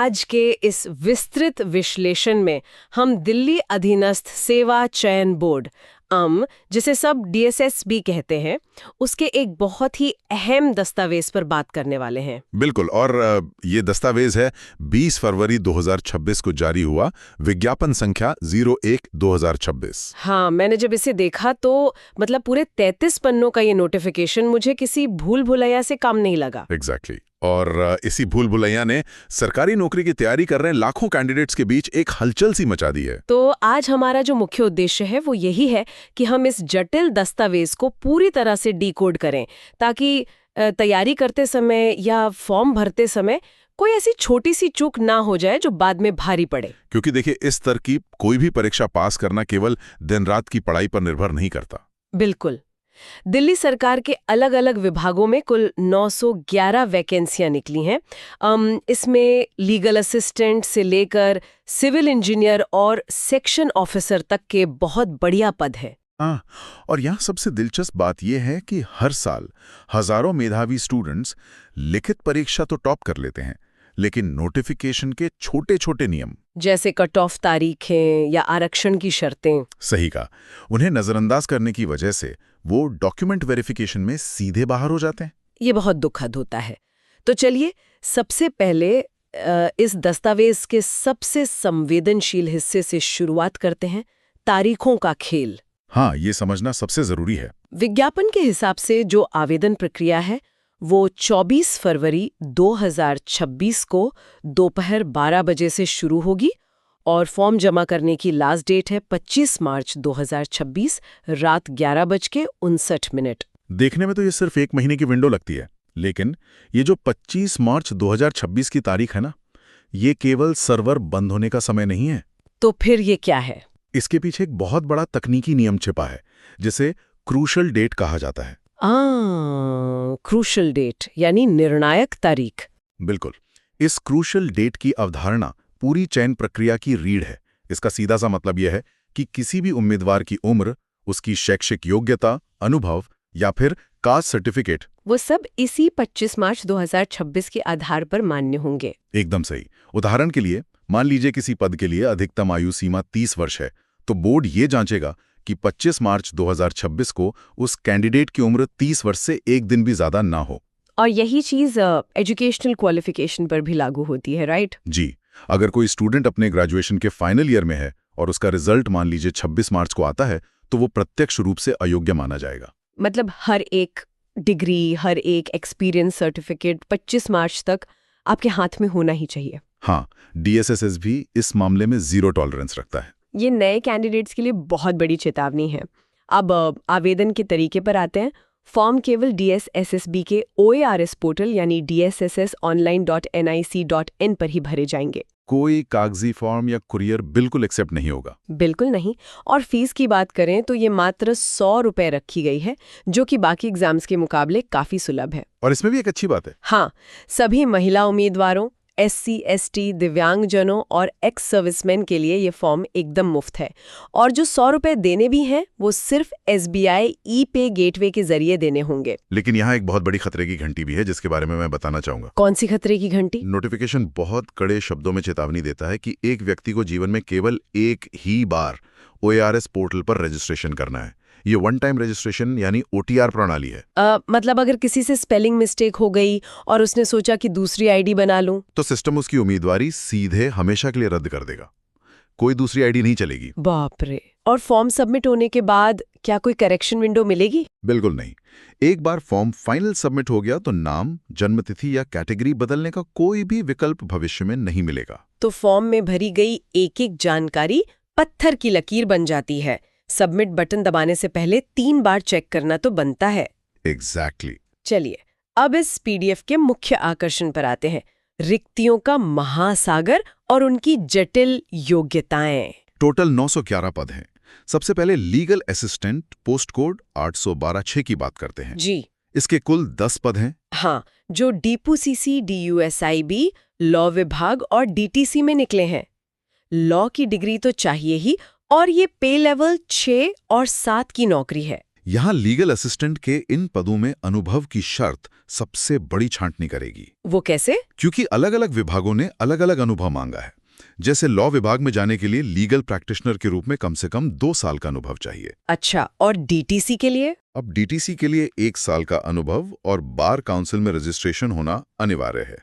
आज के इस विस्तृत विश्लेषण में हम दिल्ली अधीनस्थ सेवा चयन बोर्ड जिसे सब डीएसएस भी कहते हैं, उसके एक बहुत ही अहम दस्तावेज पर बात करने वाले हैं। बिल्कुल। और ये दस्तावेज है 20 फरवरी 2026 को जारी हुआ, विज्ञापन संख्या 01/2026। हाँ, मैंने जब इसे देखा तो मतलब पूरे 33 पन्नों का ये नोटिफिकेशन मुझे किसी भूल भुलैया से काम नहीं लगा। एग्जैक्टली। और इसी भूल भुलैया ने सरकारी नौकरी की तैयारी कर रहे लाखों कैंडिडेट्स के बीच एक हलचल सी मचा दी है। तो आज हमारा जो मुख्य उद्देश्य है वो यही है कि हम इस जटिल दस्तावेज को पूरी तरह से डिकोड करें, ताकि तैयारी करते समय या फॉर्म भरते समय कोई ऐसी छोटी सी चूक ना हो जाए जो बाद में भारी पड़े। क्योंकि देखिए, इस तरकीब कोई भी परीक्षा पास करना केवल दिन रात की पढ़ाई पर निर्भर नहीं करता। बिल्कुल। दिल्ली सरकार के अलग अलग विभागों में कुल 911 वैकेंसियां निकली हैं। इसमें लीगल असिस्टेंट से लेकर सिविल इंजीनियर और सेक्शन ऑफिसर तक के बहुत बढ़िया पद है। और यहाँ सबसे दिलचस्प बात यह है कि हर साल हजारों मेधावी स्टूडेंट्स लिखित परीक्षा तो टॉप कर लेते हैं, लेकिन नोटिफिकेशन के छोटे छोटे नियम जैसे कट ऑफ तारीखें या आरक्षण की शर्तें, सही का, उन्हें नजरअंदाज करने की वजह से वो डॉक्यूमेंट वेरिफिकेशन में सीधे बाहर हो जाते हैं। ये बहुत दुखद होता है। तो चलिए सबसे पहले इस दस्तावेज के सबसे संवेदनशील हिस्से से शुरुआत करते हैं, तारीखों का खेल। हाँ, ये समझना सबसे जरूरी है। विज्ञापन के हिसाब से जो आवेदन प्रक्रिया है वो 24 फरवरी 2026 को दोपहर 12 बजे से शुरू होगी और फॉर्म जमा करने की लास्ट डेट है 25 मार्च 2026 रात 11:59। देखने में तो ये सिर्फ एक महीने की विंडो लगती है, लेकिन ये जो 25 मार्च 2026 की तारीख है ना, ये केवल सर्वर बंद होने का समय नहीं है। तो फिर ये क्या है? इसके पीछे एक बहुत बड़ा तकनीकी नियम छिपा है, जिसे क्रूशल डेट कहा जाता है। क्रूशल डेट यानी निर्णायक तारीख। बिल्कुल। इस क्रूशल डेट की अवधारणा पूरी चयन प्रक्रिया की रीढ़ है। इसका सीधा सा मतलब यह है कि किसी भी उम्मीदवार की उम्र, उसकी शैक्षिक योग्यता, अनुभव या फिर कास्ट सर्टिफिकेट, वो सब इसी 25 मार्च 2026 के आधार पर मान्य होंगे। एकदम सही। उदाहरण के लिए मान लीजिए किसी पद के लिए अधिकतम आयु सीमा 30 वर्ष है, तो बोर्ड ये जांचेगा कि 25 मार्च 2026 को उस कैंडिडेट की उम्र 30 वर्ष से एक दिन भी ज्यादा ना हो। और यही चीज एजुकेशनल क्वालिफिकेशन पर भी लागू होती है, राइट? जी। अगर कोई स्टूडेंट अपने ग्रेजुएशन के फाइनल ईयर में है और उसका रिजल्ट मान लीजिए 26 मार्च को आता है, तो वो प्रत्यक्ष रूप से अयोग्य माना जाएगा। मतलब हर एक डिग्री, हर एक एक्सपीरियंस सर्टिफिकेट 25 मार्च तक आपके हाथ में होना ही चाहिए। हाँ, डीएसएसएस भी इस मामले में 0 टॉलरेंस रखता है। ये नए कैंडिडेट्स के लिए बहुत बड़ी चेतावनी है। अब आवेदन के तरीके पर आते हैं। फॉर्म केवल डीएसएसएसबी के OARS पोर्टल यानी dssonline.nic.in पर ही भरे जाएंगे। कोई कागजी फॉर्म या कुरियर बिल्कुल एक्सेप्ट नहीं होगा। बिल्कुल नहीं। और फीस की बात करें तो ये मात्र 100 रुपए रखी गई है, जो कि बाकी एग्जाम्स के मुकाबले काफी सुलभ है। और इसमें भी एक अच्छी बात है। हाँ, सभी महिला उम्मीदवारों, SC, ST, दिव्यांगजनों और एक्स सर्विसमैन के लिए ये फॉर्म एकदम मुफ्त है। और जो 100 रुपए देने भी हैं वो सिर्फ SBI ई-पे गेटवे के जरिए देने होंगे। लेकिन यहाँ एक बहुत बड़ी खतरे की घंटी भी है, जिसके बारे में मैं बताना चाहूंगा। कौन सी खतरे की घंटी? नोटिफिकेशन बहुत कड़े शब्दों में चेतावनी देता है कि एक व्यक्ति को जीवन में केवल एक ही बार OARS पोर्टल पर रजिस्ट्रेशन करना है। ये वन टाइम रजिस्ट्रेशन यानी OTR प्रणाली है। मतलब अगर किसी से स्पेलिंग मिस्टेक हो गई और उसने सोचा कि दूसरी आईडी बना लूं, तो सिस्टम उसकी उम्मीदवारी सीधे हमेशा के लिए रद्द कर देगा। कोई दूसरी आईडी नहीं चलेगी। बाप रे। और फॉर्म सबमिट होने के बाद क्या कोई करेक्शन विंडो मिलेगी? बिल्कुल नहीं। एक बार फॉर्म फाइनल सबमिट हो गया तो नाम, जन्मतिथि या कैटेगरी बदलने का कोई भी विकल्प भविष्य में नहीं मिलेगा। तो फॉर्म में भरी गई एक-एक जानकारी पत्थर की लकीर बन जाती है। सबमिट बटन दबाने से पहले 3 बार चेक करना तो बनता है। एग्जैक्टली। चलिए अब इस PDF के मुख्य आकर्षण पर आते हैं, रिक्तियों का महासागर और उनकी जटिल योग्यताएं। टोटल 911 पद हैं। सबसे पहले लीगल असिस्टेंट पोस्ट कोड 812-6 की बात करते हैं। जी। इसके कुल 10 पद हैं। हाँ, जो DPUCC, DUSIB, लॉ विभाग और DTC में निकले हैं। लॉ की डिग्री तो चाहिए ही, और ये पे लेवल 6 और 7 की नौकरी है। यहाँ लीगल असिस्टेंट के इन पदों में अनुभव की शर्त सबसे बड़ी छांटनी करेगी। वो कैसे? क्योंकि अलग अलग विभागों ने अलग अलग अनुभव मांगा है। जैसे लॉ विभाग में जाने के लिए लीगल प्रैक्टिशनर के रूप में कम से कम 2 साल का अनुभव चाहिए। अच्छा, और डीटीसी के लिए? अब डीटीसी के लिए 1 साल का अनुभव और बार काउंसिल में रजिस्ट्रेशन होना अनिवार्य है।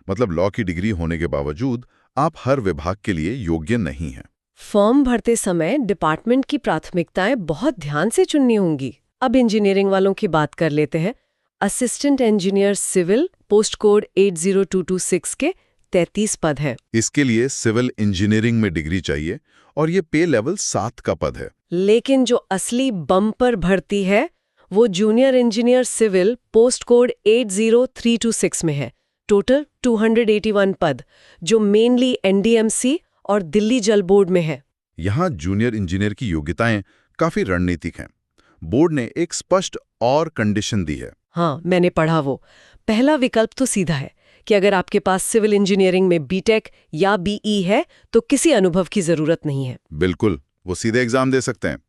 मतलब लॉ की डिग्री होने के बावजूद आप हर विभाग के लिए योग्य नहीं हैं। फॉर्म भरते समय डिपार्टमेंट की प्राथमिकताएं बहुत ध्यान से चुननी होंगी। अब इंजीनियरिंग वालों की बात कर लेते हैं। Assistant engineer civil, post code 80226 के 33 पद हैं। इसके लिए सिविल इंजीनियरिंग में डिग्री चाहिए और ये पे लेवल 7 का पद है। लेकिन जो असली बम्पर भर्ती है वो junior engineer civil, post code 80326 में है। टोटल 281 पद, जो मेनली एनडीएमसी और दिल्ली जल बोर्ड में है। यहाँ जूनियर इंजीनियर की योग्यताएं काफी रणनीतिक हैं। बोर्ड ने एक स्पष्ट और कंडीशन दी है। हाँ, मैंने पढ़ा वो। पहला विकल्प तो सीधा है कि अगर आपके पास सिविल इंजीनियरिंग में बीटेक या बीई है तो किसी अनुभव की जरूरत नहीं है। बिल्कुल, वो सीधे एग्जाम दे सकते हैं।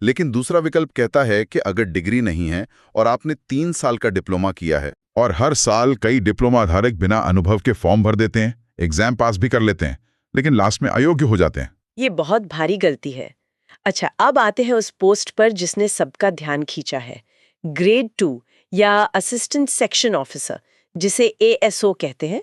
लेकिन दूसरा विकल्प कहता है कि अगर डिग्री नहीं है और आपने 3 साल का डिप्लोमा किया है, और हर साल कई डिप्लोमा धारक बिना अनुभव के फॉर्म भर देते हैं, एग्जाम पास भी कर लेते हैं, लेकिन लास्ट में अयोग्य हो जाते हैं। ये बहुत भारी गलती है। अच्छा, अब आते हैं उस पोस्ट पर जिसने सबका ध्यान खींचा है, ग्रेड 2 या असिस्टेंट सेक्शन ऑफिसर, जिसे एएसओ कहते हैं।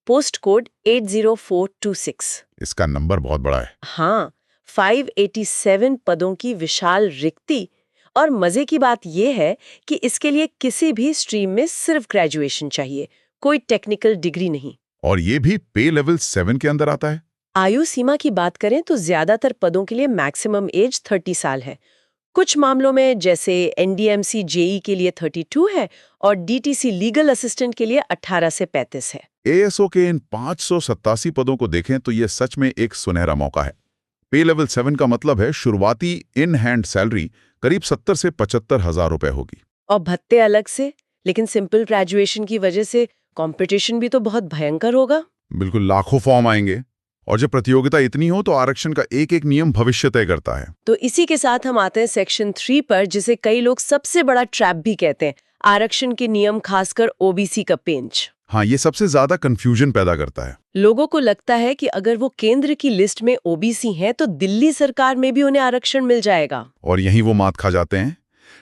Post code 80426। इसका नंबर बहुत बड़ा है। हाँ, 587 पदों की विशाल रिक्ति। और मजे की बात यह है कि इसके लिए किसी भी स्ट्रीम में सिर्फ ग्रेजुएशन चाहिए, कोई टेक्निकल डिग्री नहीं। और ये भी पे लेवल 7 के अंदर आता है। आयु सीमा की बात करें तो ज्यादातर पदों के लिए मैक्सिमम एज 30 साल है। कुछ मामलों में जैसे एनडीएमसी जेई के लिए 32 है और डीटीसी लीगल असिस्टेंट के लिए 18 से 35 है। एएसओ के इन 587 पदों को देखें तो ये सच में एक सुनहरा मौका है। पे लेवल 7 का मतलब है शुरुआती इन हैंड सैलरी करीब 70 से 75 हजार रुपए होगी। और भत्ते अलग से, लेकिन सिंपल ग्रेजुएशन की वजह से कंपटीशन भी तो बहुत भयंकर होगा। बिल्कुल, लाखों फॉर्म आएंगे और जब प्रतियोगिता इतनी हो तो आरक्षण का एक एक नियम भविष्य तय करता है। तो इसी के साथ हम आते हैं सेक्शन 3 पर, जिसे कई लोग सबसे बड़ा ट्रैप भी कहते हैं। आरक्षण के नियम, खासकर ओबीसी का पेंच। हाँ, ये सबसे ज्यादा कंफ्यूजन पैदा करता है। लोगों को लगता है कि अगर वो केंद्र की लिस्ट में ओबीसी हैं तो दिल्ली सरकार में भी उन्हें आरक्षण मिल जाएगा। और यहीं वो मात खा जाते हैं।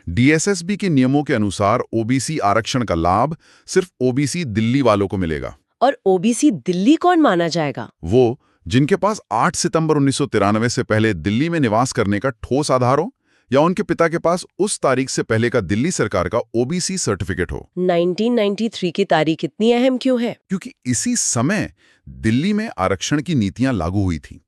डीएसएसबी के नियमों के अनुसार ओबीसी आरक्षण का लाभ सिर्फ ओबीसी दिल्ली वालों को मिलेगा। और ओबीसी दिल्ली कौन माना जाएगा? वो जिनके पास 8 सितंबर 1993 से पहले दिल्ली में निवास करने का ठोस आधार हो, या उनके पिता के पास उस तारीख से पहले का दिल्ली सरकार का ओबीसी सर्टिफिकेट हो। 1993 की तारीख इतनी अहम क्यों है? क्योंकि इसी समय दिल्ली में आरक्षण की नीतियां लागू हुई थी।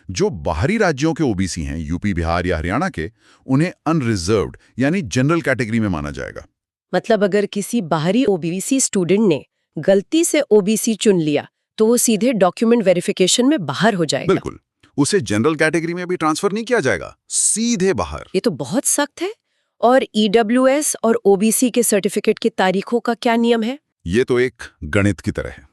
जो बाहरी राज्यों के ओबीसी हैं, यूपी, बिहार या हरियाणा के, उन्हें अनरिजर्व्ड यानी जनरल कैटेगरी में माना जाएगा। मतलब अगर किसी बाहरी ओबीसी स्टूडेंट ने गलती से ओबीसी चुन लिया तो वो सीधे डॉक्यूमेंट वेरिफिकेशन में बाहर हो जाएगा। बिल्कुल, उसे जनरल कैटेगरी में भी ट्रांसफर नहीं किया जाएगा, सीधे बाहर। ये तो बहुत सख्त है। और ईडब्ल्यूएस और ओबीसी के सर्टिफिकेट की तारीखों का क्या नियम है? ये तो एक गणित की तरह है।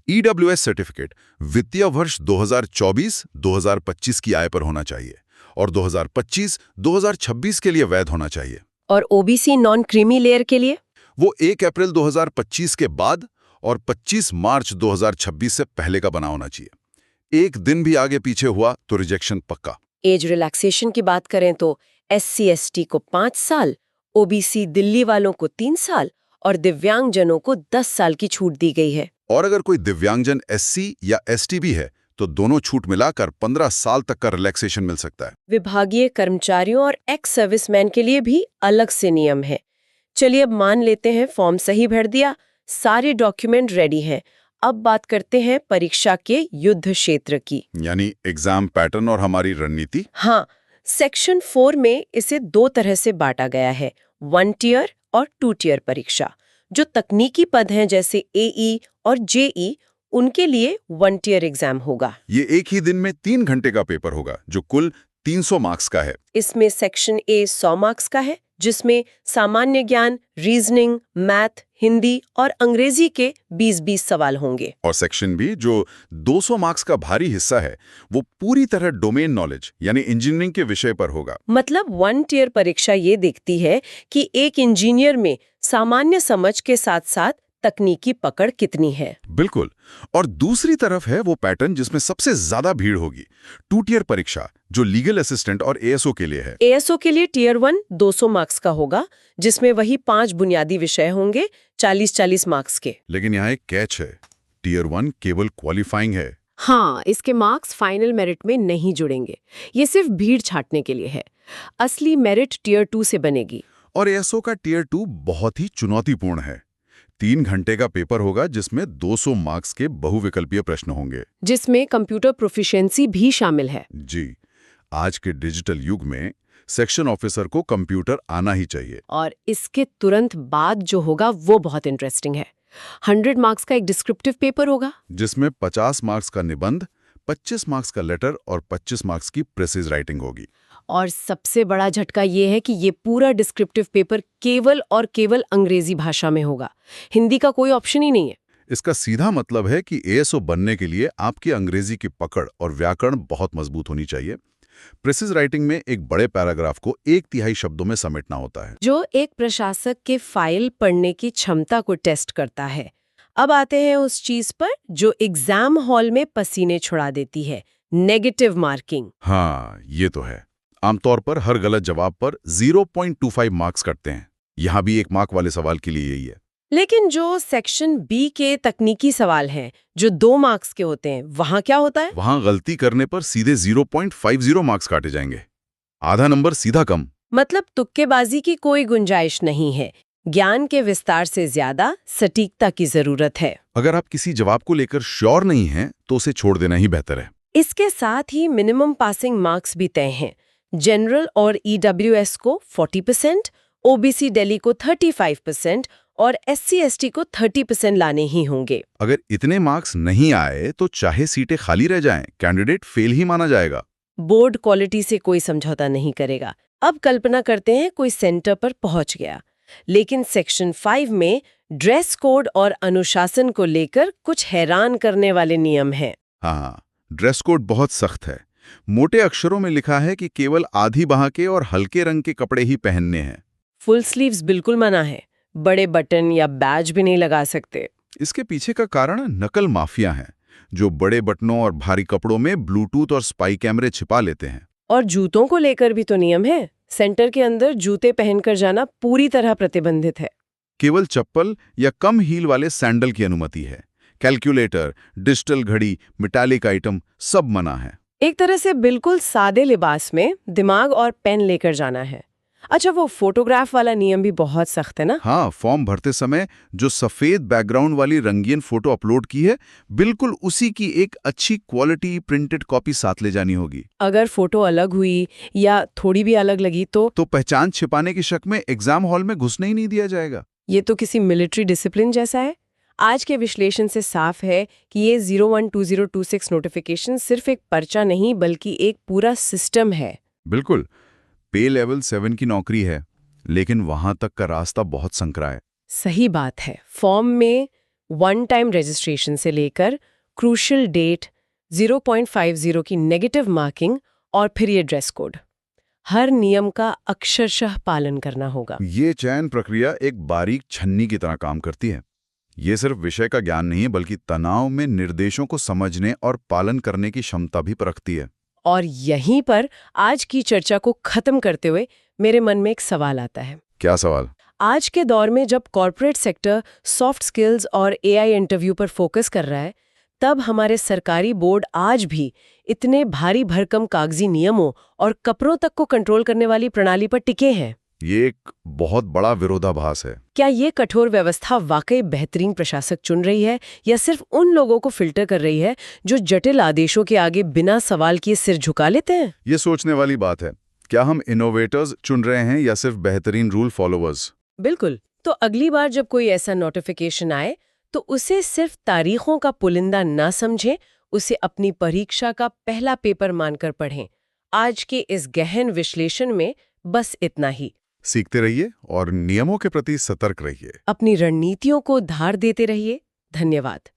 ईडब्ल्यूएस सर्टिफिकेट वित्तीय वर्ष 2024-2025 की आय पर होना चाहिए और 2025-2026 के लिए वैध होना चाहिए। और ओबीसी नॉन क्रीमी लेयर के लिए? वो 1 अप्रैल 2025 के बाद और 25 मार्च 2026 से पहले का बना होना चाहिए। एक दिन भी आगे पीछे हुआ तो रिजेक्शन पक्का। एज रिलैक्सेशन की बात करें तो SC/ST को 5 साल, ओबीसी दिल्ली वालों को 3 साल और दिव्यांगजनों को 10 साल की छूट दी गई है। और अगर कोई दिव्यांगजन SC या ST भी है तो दोनों छूट मिलाकर 15 साल तक का रिलैक्सेशन मिल सकता है। विभागीय कर्मचारियों और एक्स सर्विसमैन के लिए भी अलग से नियम है। चलिए, अब मान लेते हैं फॉर्म सही भर दिया, सारे डॉक्यूमेंट रेडी हैं। अब बात करते हैं परीक्षा के युद्ध क्षेत्र की, यानी एग्जाम पैटर्न और हमारी रणनीति। हाँ, सेक्शन 4 में इसे 2 तरह से बांटा गया है, 1 टियर और 2 टियर परीक्षा। जो तकनीकी पद हैं जैसे AE और JE, उनके लिए 1 टियर एग्जाम होगा। ये एक ही दिन में 3 घंटे का पेपर होगा जो कुल 300 मार्क्स का है। इसमें सेक्शन A 100 मार्क्स का है, जिसमें सामान्य ज्ञान, रीजनिंग, मैथ, हिंदी और अंग्रेजी के 20-20 सवाल होंगे। और सेक्शन बी जो 200 मार्क्स का भारी हिस्सा है वो पूरी तरह डोमेन नॉलेज यानी इंजीनियरिंग के विषय पर होगा। मतलब 1 टियर परीक्षा ये देखती है कि एक इंजीनियर में सामान्य समझ के साथ साथ तकनीकी पकड़ कितनी है। बिल्कुल। और दूसरी तरफ है वो पैटर्न जिसमें सबसे ज्यादा भीड़ होगी, 2 टियर परीक्षा जो लीगल असिस्टेंट और एएसओ के लिए है। एएसओ के लिए टियर 1 200 मार्क्स का होगा, जिसमें वही 5 बुनियादी विषय होंगे 40-40 मार्क्स के। लेकिन यहाँ एक कैच है, टियर 1 केवल क्वालिफाइंग है। हाँ, इसके मार्क्स फाइनल मेरिट में नहीं जुड़ेंगे। ये सिर्फ भीड़ छाटने के लिए है। असली मेरिट टियर 2 से बनेगी। और एएसओ का टियर 2 बहुत ही चुनौतीपूर्ण है। 3 घंटे का पेपर होगा जिसमें 200 मार्क्स के बहुविकल्पीय प्रश्न होंगे, जिसमें कंप्यूटर प्रोफिशिएंसी भी शामिल है। जी। आज के डिजिटल युग में सेक्शन ऑफिसर को कंप्यूटर आना ही चाहिए। और इसके तुरंत बाद जो होगा वो बहुत इंटरेस्टिंग है। 100 मार्क्स का एक डिस्क्रिप्टिव पेपर होगा, जिसमें 50 मार्क्स का निबंध, 25 मार्क्स का लेटर और 25 मार्क्स की प्रेसिज राइटिंग होगी। और सबसे बड़ा झटका ये है कि ये पूरा डिस्क्रिप्टिव पेपर केवल और केवल अंग्रेजी भाषा में होगा। हिंदी का कोई ऑप्शन ही नहीं है। इसका सीधा मतलब है कि एएसओ बनने के लिए आपकी अंग्रेजी की पकड़ और व्याकरण बहुत मजबूत होनी चाहिए। प्रेसिज राइटिंग में एक बड़े पैराग्राफ को 1/3 शब्दों में समेटना होता है, जो एक प्रशासक के फाइल पढ़ने की क्षमता को टेस्ट करता है। अब आते हैं उस चीज पर जो एग्जाम हॉल में पसीने छुड़ा देती है, नेगेटिव मार्किंग। हाँ, ये तो है। आमतौर पर हर गलत जवाब पर 0.25 मार्क्स कटते हैं। यहाँ भी 1 मार्क वाले सवाल के लिए यही है। लेकिन जो सेक्शन बी के तकनीकी सवाल हैं, जो 2 मार्क्स के होते हैं, वहां क्या होता है? वहाँ गलती करने पर सीधे 0.50 मार्क्स काटे जाएंगे, आधा नंबर सीधा कम। मतलब तुक्केबाजी की कोई गुंजाइश नहीं है। ज्ञान के विस्तार से ज्यादा सटीकता की जरूरत है। अगर आप किसी जवाब को लेकर श्योर नहीं हैं तो उसे छोड़ देना ही बेहतर है। इसके साथ ही मिनिमम पासिंग मार्क्स भी तय हैं। जनरल और ईडब्ल्यूएस को 40%, ओबीसी दिल्ली को 35% और एससी/एसटी को 30% लाने ही होंगे। अगर इतने मार्क्स नहीं आए तो चाहे सीटें खाली रह जाएं, कैंडिडेट फेल ही माना जाएगा। बोर्ड क्वालिटी से कोई समझौता नहीं करेगा। अब कल्पना करते हैं कोई सेंटर पर पहुंच गया, लेकिन सेक्शन 5 में ड्रेस कोड और अनुशासन को लेकर कुछ हैरान करने वाले नियम हैं। हाँ, ड्रेस कोड बहुत सख्त है। मोटे अक्षरों में लिखा है कि केवल आधी बाह के और हल्के रंग के कपड़े ही पहनने हैं। फुल स्लीव्स बिल्कुल मना है। बड़े बटन या बैज भी नहीं लगा सकते। इसके पीछे का कारण नकल माफिया है, जो बड़े बटनों और भारी कपड़ों में ब्लूटूथ और स्पाई कैमरे छिपा लेते हैं। और जूतों को लेकर भी तो नियम है। सेंटर के अंदर जूते पहनकर जाना पूरी तरह प्रतिबंधित है। केवल चप्पल या कम हील वाले सैंडल की अनुमति है। कैलकुलेटर, डिजिटल घड़ी, मेटालिक आइटम सब मना है। एक तरह से बिल्कुल सादे लिबास में दिमाग और पेन लेकर जाना है। अच्छा, वो फोटोग्राफ वाला नियम भी बहुत सख्त है ना? हाँ, फॉर्म भरते समय जो सफेद बैकग्राउंड वाली रंगीन फोटो अपलोड की है, बिल्कुल उसी की एक अच्छी क्वालिटी प्रिंटेड कॉपी साथ ले जानी होगी। अगर फोटो अलग हुई या थोड़ी भी अलग लगी तो पहचान छिपाने की शक में एग्जाम हॉल में घुसने ही नहीं दिया जाएगा। ये तो किसी मिलिट्री डिसिप्लिन जैसा है। आज के विश्लेषण से साफ है कि ये 012026 नोटिफिकेशन सिर्फ एक पर्चा नहीं बल्कि एक पूरा सिस्टम है। बिल्कुल। पे लेवल 7 की नौकरी है, लेकिन वहां तक का रास्ता बहुत संकरा है। सही बात है। फॉर्म में 1 टाइम रजिस्ट्रेशन से लेकर क्रूशियल डेट, 0.50 की नेगेटिव मार्किंग और फिर ये ड्रेस कोड, हर नियम का अक्षरशः पालन करना होगा। ये चयन प्रक्रिया एक बारीक छन्नी की तरह काम करती है। ये सिर्फ विषय का ज्ञान नहीं है, बल्कि तनाव में निर्देशों को समझने और पालन करने की क्षमता भी परखती है। और यहीं पर आज की चर्चा को खत्म करते हुए मेरे मन में एक सवाल आता है। क्या सवाल? आज के दौर में जब कॉर्पोरेट सेक्टर सॉफ्ट स्किल्स और एआई इंटरव्यू पर फोकस कर रहा है, तब हमारे सरकारी बोर्ड आज भी इतने भारी भरकम कागजी नियमों और कपड़ों तक को कंट्रोल करने वाली प्रणाली पर टिके हैं। ये एक बहुत बड़ा विरोधाभास है। क्या ये कठोर व्यवस्था वाकई बेहतरीन प्रशासक चुन रही है या सिर्फ उन लोगों को फिल्टर कर रही है जो जटिल आदेशों के आगे बिना सवाल किए सिर झुका लेते हैं? ये सोचने वाली बात है। क्या हम इनोवेटर्स चुन रहे हैं या सिर्फ बेहतरीन रूल फॉलोवर्स? बिल्कुल। तो अगली बार जब कोई ऐसा नोटिफिकेशन आए तो उसे सिर्फ तारीखों का पुलिंदा ना समझें, उसे अपनी परीक्षा का पहला पेपर मानकर पढ़ें। आज के इस गहन विश्लेषण में बस इतना ही। सीखते रहिए और नियमों के प्रति सतर्क रहिए। अपनी रणनीतियों को धार देते रहिए। धन्यवाद।